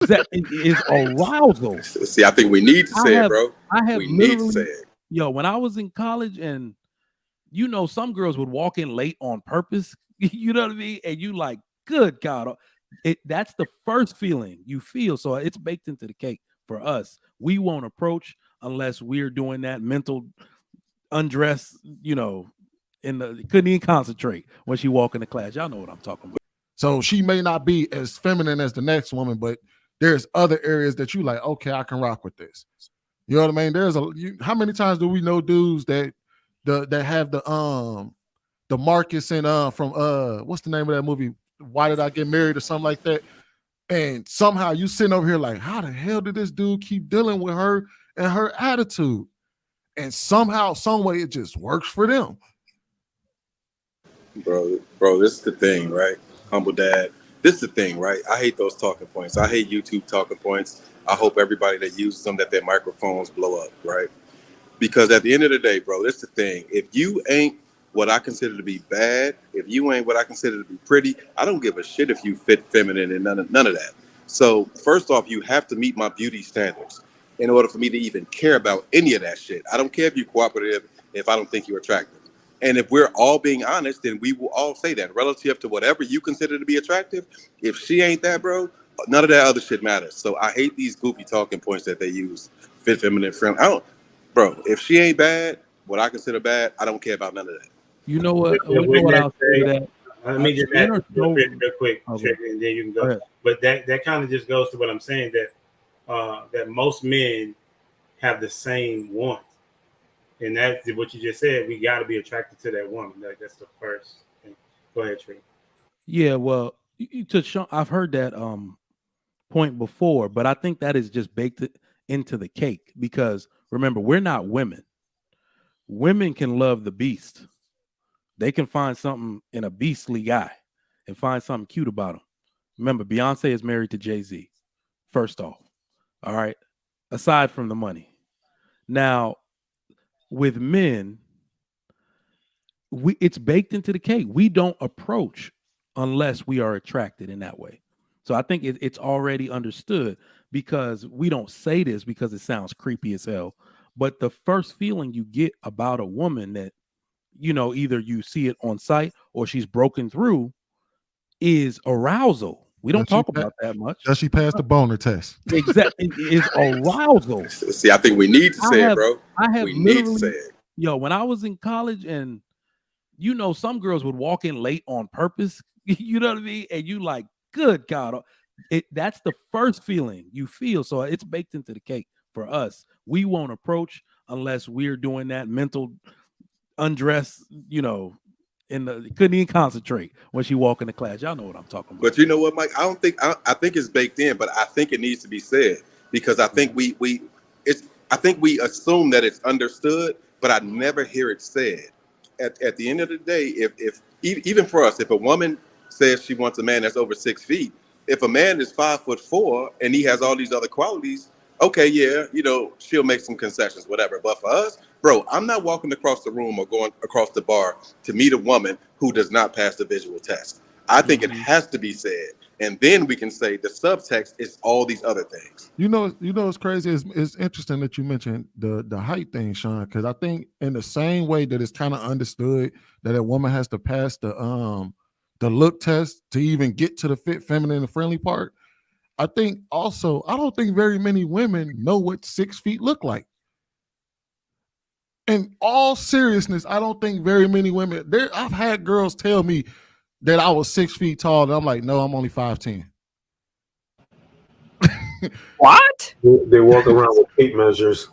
That is arousal. See, I think we need to I say it, have bro. I have We need to say literally, it. when I was in college, and some girls would walk in late on purpose. You know what I mean? And you like, good God, that's the first feeling you feel. So it's baked into the cake for us. We won't approach unless we're doing that mental undress. Couldn't even concentrate when she walk into class. Y'all know what I'm talking about. So she may not be as feminine as the next woman, but there's other areas that you like, okay, I can rock with this. You know what I mean? How many times do we know dudes that have the Marcus and from what's the name of that movie? Why Did I Get Married or something like that? And somehow you sitting over here like, how the hell did this dude keep dealing with her and her attitude? And somehow, some way, it just works for them. Bro, this is the thing, right? Humble dad. This is the thing, right? I hate those talking points. I hate YouTube talking points. I hope everybody that uses them, that their microphones blow up, right? Because at the end of the day, bro, this is the thing. If you ain't what I consider to be bad, if you ain't what I consider to be pretty, I don't give a shit if you fit feminine and none of that. So first off, you have to meet my beauty standards in order for me to even care about any of that shit. I don't care if you're cooperative, if I don't think you're attractive. And if we're all being honest, then we will all say that relative to whatever you consider to be attractive. If she ain't that, bro, none of that other shit matters. So I hate these goofy talking points that they use. Fit, feminine, friendly. I don't, bro. If she ain't bad, what I consider bad, I don't care about none of that. You know what? But You know with what that I'll say to said, that. let me just Men add are real so quick, okay. and then you can Go go. ahead. But that kind of just goes to what I'm saying, that most men have the same want, and that's what you just said. We got to be attracted to that woman. That's the first thing. Go ahead, Tree. Yeah, well, I've heard that point before, but I think that is just baked into the cake because remember, we're not women. Women can love the beast. They can find something in a beastly guy and find something cute about him. Remember, Beyonce is married to Jay-Z. First off, all right. Aside from the money, now with men, it's baked into the cake. We don't approach unless we are attracted in that way. So I think it's already understood because we don't say this because it sounds creepy as hell. But the first feeling you get about a woman that, either you see it on sight or she's broken through is arousal. We don't Does she talk about that much. does she pass the boner test? Exactly. It is arousal. See, I think we need to I say it, have bro. I have We need to say literally, it. when I was in college and some girls would walk in late on purpose. You know what I mean? And you like, good God, that's the first feeling you feel. So it's baked into the cake for us. We won't approach unless we're doing that mental undress. Couldn't even concentrate when she walk into class. Y'all know what I'm talking about. But you know what, Mike? I think it's baked in, but I think it needs to be said because I think I think we assume that it's understood, but I never hear it said. At the end of the day, if even for us, if a woman says she wants a man that's over 6 feet, if a man is 5'4" and he has all these other qualities, okay, yeah, she'll make some concessions, whatever. But for us, bro, I'm not walking across the room or going across the bar to meet a woman who does not pass the visual test. I think it has to be said, and then we can say the subtext is all these other things. It's crazy. It's interesting that you mentioned the height thing, Sean, because I think in the same way that it's kind of understood that a woman has to pass the look test to even get to the fit, feminine, and friendly part. I think also I don't think very many women know what 6 feet look like. In all seriousness, I don't think very many women there. I've had girls tell me that I was 6 feet tall, and I'm like, no, I'm only 5'10". What? They walk around with tape measures.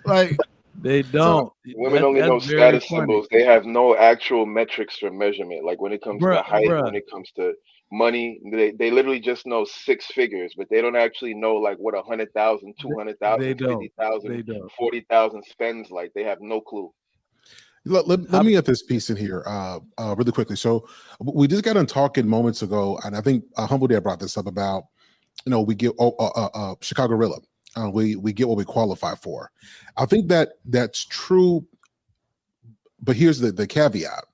Like they don't. Women only know status symbols. They have no actual metrics for measurement. Like when it comes to height, when it comes to money, they literally just know six figures, but they don't actually know like what 100,000, 200,000, 50,000, 40,000 spends. Like they have no clue. Let me get this piece in here really quickly. So we just got done talking moments ago, and I think Humble Dad brought this up about, we get Chicago Rilla. We get what we qualify for. I think that's true, but here's the caveat.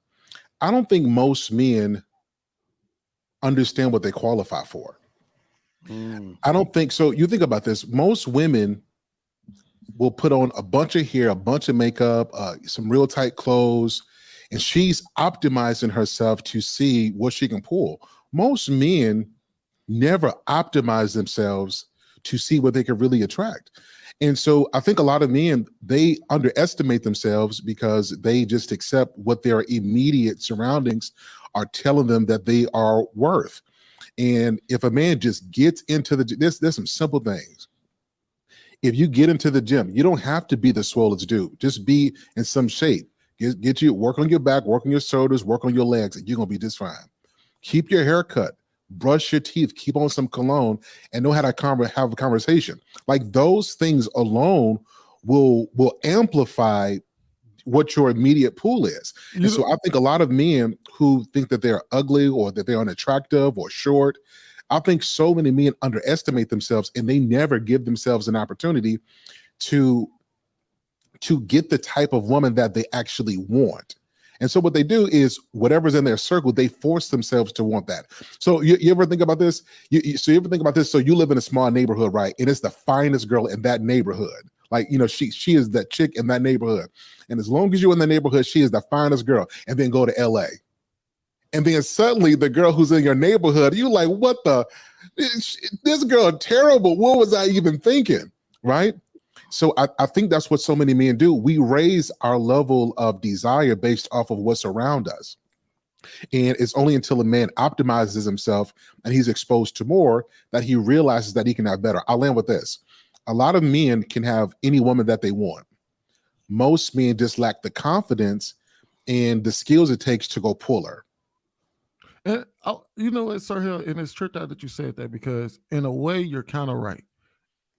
I don't think most men understand what they qualify for. I don't think so. You think about this. Most women will put on a bunch of hair, a bunch of makeup, some real tight clothes, and she's optimizing herself to see what she can pull. Most men never optimize themselves to see what they can really attract. And so I think a lot of men, they underestimate themselves because they just accept what their immediate surroundings are telling them that they are worth. And if a man just gets into there's some simple things. If you get into the gym, you don't have to be the swollest dude. Just be in some shape. Get you, work on your back, work on your shoulders, work on your legs, and you're going to be just fine. Keep your hair cut, brush your teeth, keep on some cologne, and know how to have a conversation. Like those things alone will amplify what your immediate pool is. And so I think a lot of men who think that they're ugly or that they're unattractive or short, I think so many men underestimate themselves and they never give themselves an opportunity to get the type of woman that they actually want. And so what they do is whatever's in their circle, they force themselves to want that. So you ever think about this? So you ever think about this? So you live in a small neighborhood, right? And it's the finest girl in that neighborhood. Like, you know, she is that chick in that neighborhood. And as long as you're in the neighborhood, she is the finest girl. And then go to LA. And then suddenly the girl who's in your neighborhood, you're like, what the, this girl terrible. What was I even thinking? Right? So I think that's what so many men do. We raise our level of desire based off of what's around us. And it's only until a man optimizes himself and he's exposed to more that he realizes that he can have better. I'll land with this. A lot of men can have any woman that they want. Most men just lack the confidence and the skills it takes to go pull her. And you know what, Sir Hill, and it's tripped out that you said that because in a way you're kind of right.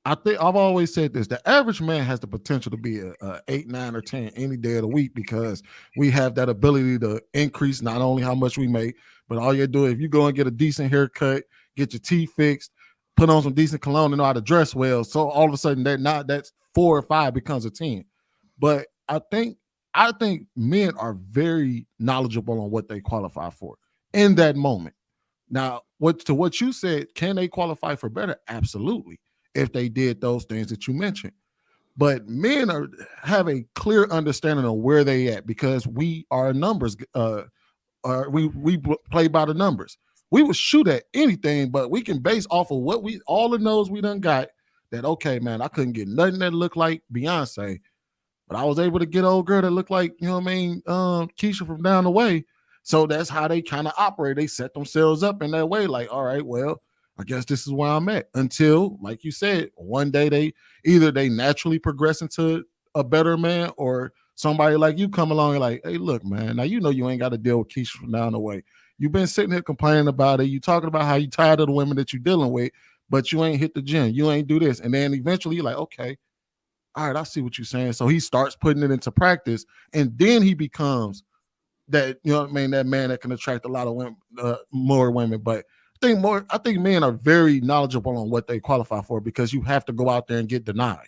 I think I've always said this: the average man has the potential to be a 8, 9, or 10 any day of the week because we have that ability to increase not only how much we make, but all you do if you go and get a decent haircut, get your teeth fixed, put on some decent cologne, and know how to dress well. So all of a sudden that's 4 or 5 becomes a 10. But I think men are very knowledgeable on what they qualify for in that moment. Now, what you said, can they qualify for better? Absolutely. If they did those things that you mentioned. But men have a clear understanding of where they at because we are numbers. We play by the numbers. We will shoot at anything, but we can base off of what all the knows we done got that, okay, man, I couldn't get nothing that looked like Beyonce, but I was able to get an old girl that looked like, you know what I mean, Keisha from down the way. So that's how they kind of operate. They set themselves up in that way, like, all right, well, I guess this is where I'm at until, like you said, one day they naturally progress into a better man or somebody like you come along and like, hey, look, man, now you know you ain't got to deal with Keisha from down the way. You've been sitting here complaining about it. You talking about how you tired of the women that you're dealing with, but you ain't hit the gym. You ain't do this. And then eventually you're like, okay, all right, I see what you're saying. So he starts putting it into practice and then he becomes that, you know what I mean, that man that can attract a lot of women, more women. But I think men are very knowledgeable on what they qualify for because you have to go out there and get denied.